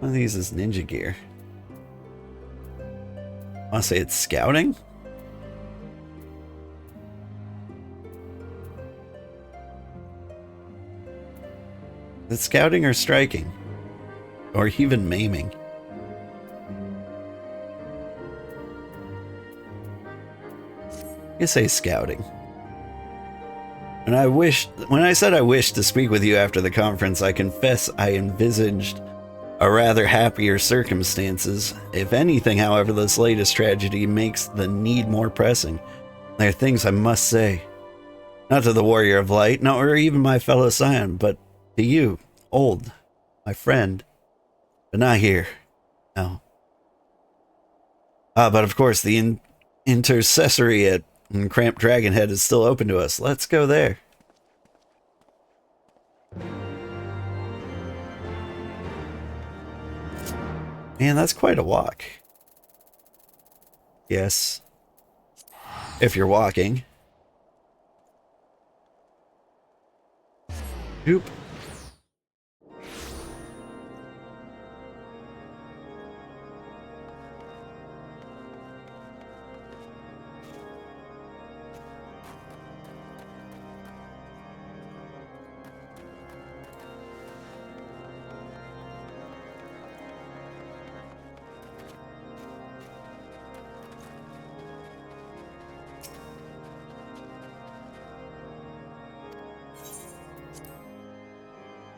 One of these is ninja gear. I want to say it's scouting? Is it scouting or striking? Or even maiming? I say scouting. When I said I wished to speak with you after the conference, I confess I envisaged a rather happier circumstances. If anything, however, this latest tragedy makes the need more pressing. There are things I must say. Not to the warrior of light, nor even my fellow scion, but to you, old, my friend. But not here. No. But of course, the intercessory at Cramped Dragonhead is still open to us. Let's go there. Man, that's quite a walk. Yes. If you're walking. Oop.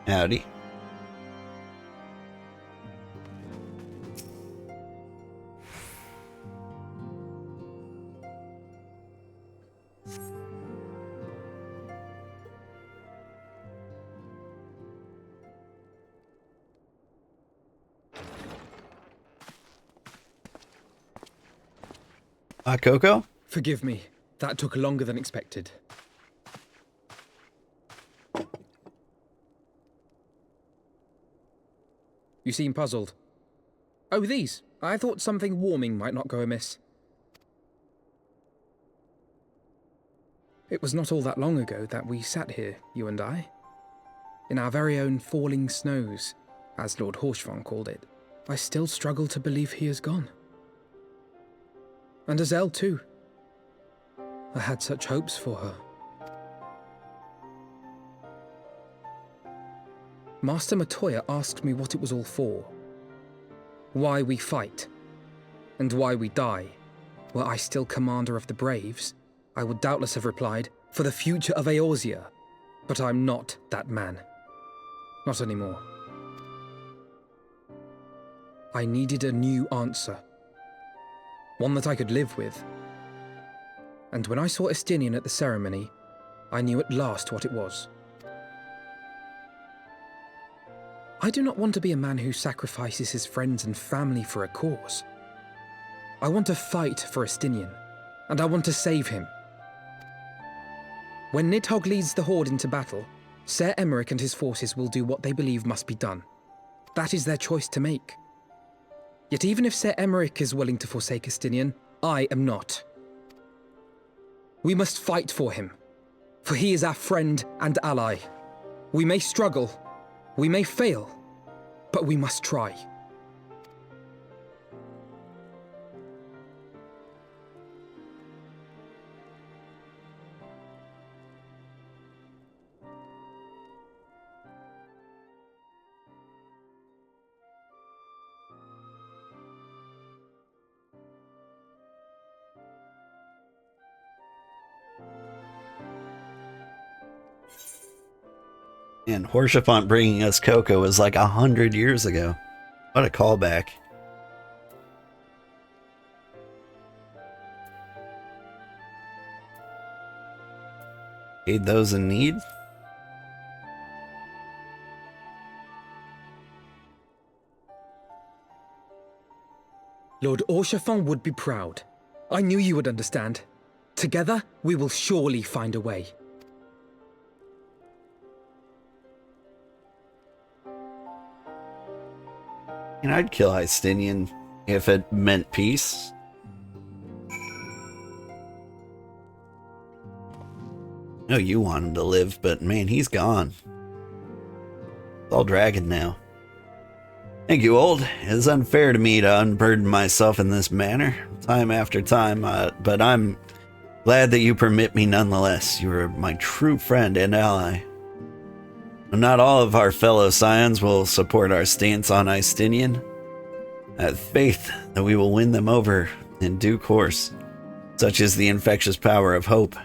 Howdy. Coco? Forgive me. That took longer than expected. You seem puzzled. Oh, these. I thought something warming might not go amiss. It was not all that long ago that we sat here, you and I. In our very own falling snows, as Lord Horshvon called it. I still struggle to believe he is gone. And Azelle too. I had such hopes for her. Master Matoya asked me what it was all for. Why we fight. And why we die. Were I still commander of the Braves, I would doubtless have replied, for the future of Eorzea. But I'm not that man. Not anymore. I needed a new answer. One that I could live with. And when I saw Estinian at the ceremony, I knew at last what it was. I do not want to be a man who sacrifices his friends and family for a cause. I want to fight for Estinian, and I want to save him. When Nidhogg leads the Horde into battle, Ser Emmerich and his forces will do what they believe must be done. That is their choice to make. Yet even if Ser Emmerich is willing to forsake Estinian, I am not. We must fight for him, for he is our friend and ally. We may struggle, we may fail, but we must try. And Horshafont bringing us Coco was like 100 years ago. What a callback. Aid those in need? Lord Horshafont would be proud. I knew you would understand. Together, we will surely find a way. And I'd kill Estinian if it meant peace. I know you want him to live, but man, he's gone. It's all dragon now. Thank you, Old. It is unfair to me to unburden myself in this manner, time after time, but I'm glad that you permit me nonetheless. You are my true friend and ally. Not all of our fellow scions will support our stance on Istinian. I have faith that we will win them over in due course. Such is the infectious power of hope.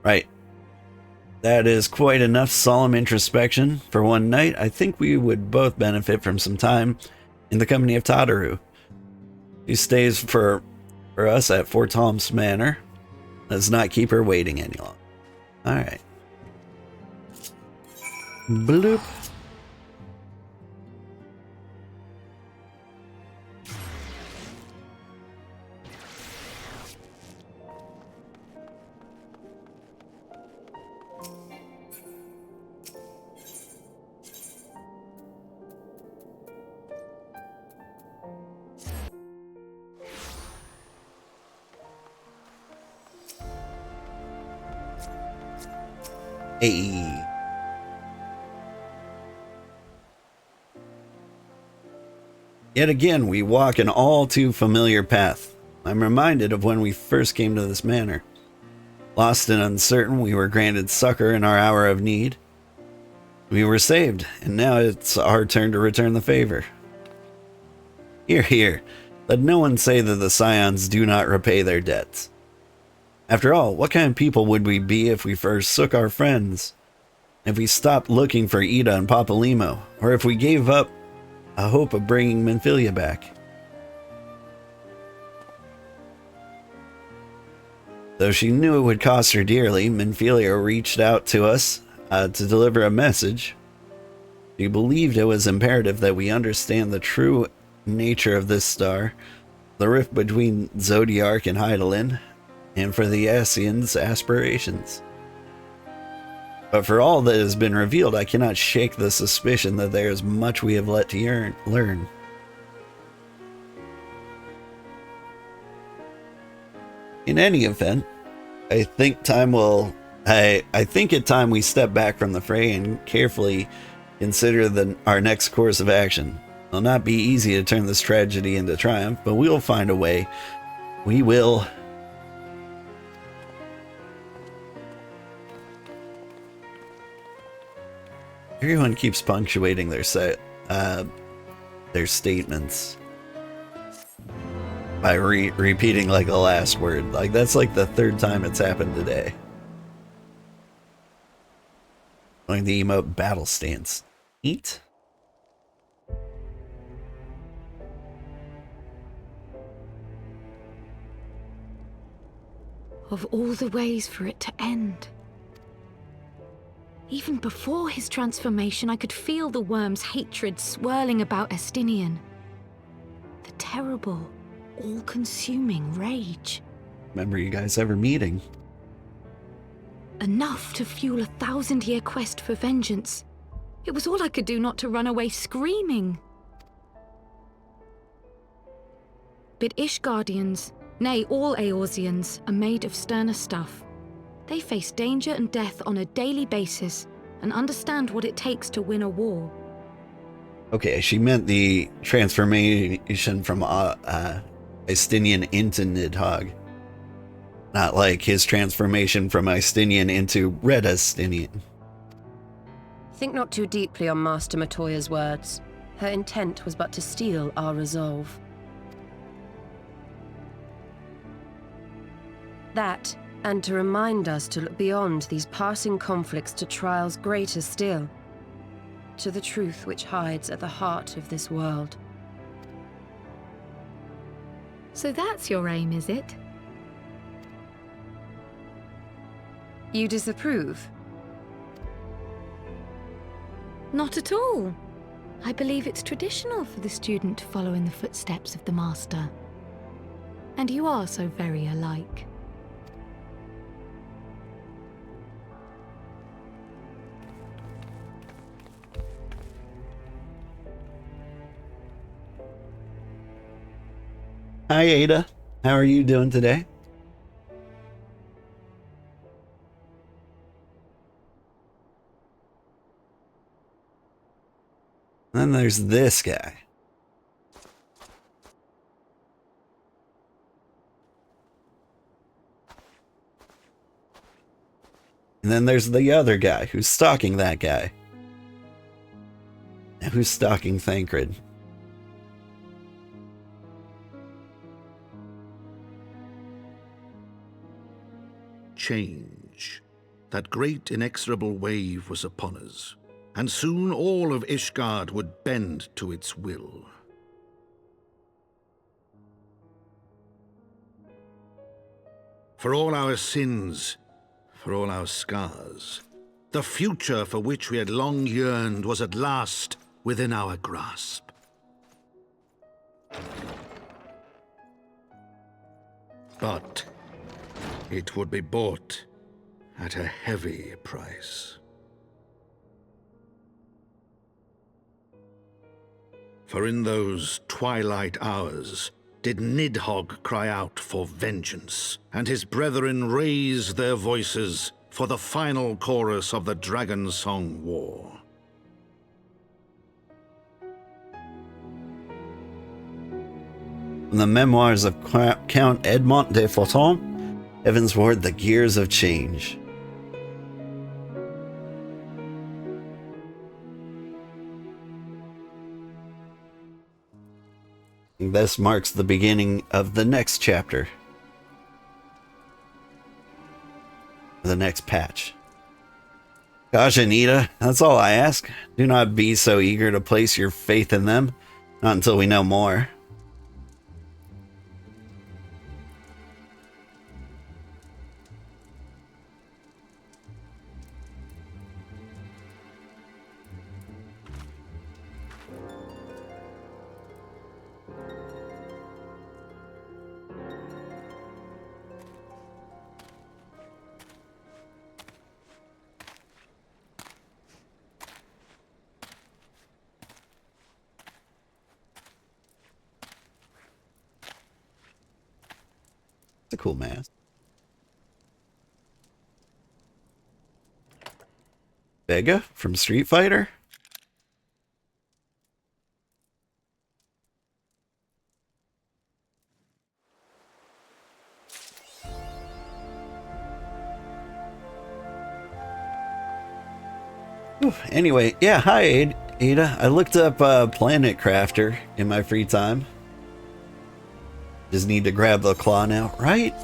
Right. That is quite enough solemn introspection for one night. I think we would both benefit from some time in the company of Tataru. She stays for us at Fort Tom's Manor. Let's not keep her waiting any longer. Alright. Bloop. Hey. Yet again, we walk an all too familiar path. I'm reminded of when we first came to this manor. Lost and uncertain, we were granted succor in our hour of need. We were saved, and now it's our turn to return the favor. Hear, hear. Let no one say that the scions do not repay their debts. After all, what kind of people would we be if we forsook our friends? If we stopped looking for Ida and Papalimo, or if we gave up a hope of bringing Menphilia back? Though she knew it would cost her dearly, Menphilia reached out to us to deliver a message. She believed it was imperative that we understand the true nature of this star, the rift between Zodiark and Hydaelyn, and for the Ascians' aspirations. But for all that has been revealed, I cannot shake the suspicion that there is much we have yet to learn. In any event, I think it's time we step back from the fray and carefully consider our next course of action. It'll not be easy to turn this tragedy into triumph, but we'll find a way. We will. Everyone keeps punctuating their statements by repeating like the last word. Like that's like the third time it's happened today. Going the emote battle stance. Eat. Of all the ways for it to end. Even before his transformation, I could feel the worm's hatred swirling about Estinian. The terrible, all-consuming rage. Remember you guys ever meeting? Enough to fuel a 1,000-year quest for vengeance. It was all I could do not to run away screaming. But Ishgardians, nay, all Eorzeans, are made of sterner stuff. They face danger and death on a daily basis and understand what it takes to win a war. Okay, she meant the transformation from Istinian into Nidhogg. Not like his transformation from Istinian into Red Istinian. Think not too deeply on Master Matoya's words. Her intent was but to steal our resolve. That, and to remind us to look beyond these passing conflicts to trials greater still, to the truth which hides at the heart of this world. So that's your aim, is it? You disapprove? Not at all. I believe it's traditional for the student to follow in the footsteps of the master. And you are so very alike. Hi Ada, how are you doing today? then there's this guy. And then there's the other guy who's stalking that guy. And who's stalking Thancred. Change. That great inexorable wave was upon us, and soon all of Ishgard would bend to its will. For all our sins, for all our scars, the future for which we had long yearned was at last within our grasp. But it would be bought at a heavy price. For in those twilight hours did Nidhogg cry out for vengeance, and his brethren raise their voices for the final chorus of the Dragon Song War. From the memoirs of Count Edmond de Forton, Heavensward, The Gears of Change. This marks the beginning of the next chapter. The next patch. Gosh, Anita, that's all I ask. Do not be so eager to place your faith in them. Not until we know more. It's a cool mask. Vega from Street Fighter? Ooh, anyway, yeah, hi Ada. I looked up Planet Crafter in my free time. Just need to grab the claw now, right?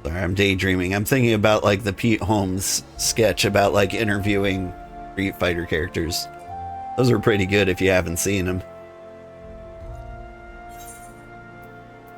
Sorry, I'm daydreaming. I'm thinking about like the Pete Holmes sketch about like interviewing Street Fighter characters. Those are pretty good if you haven't seen them.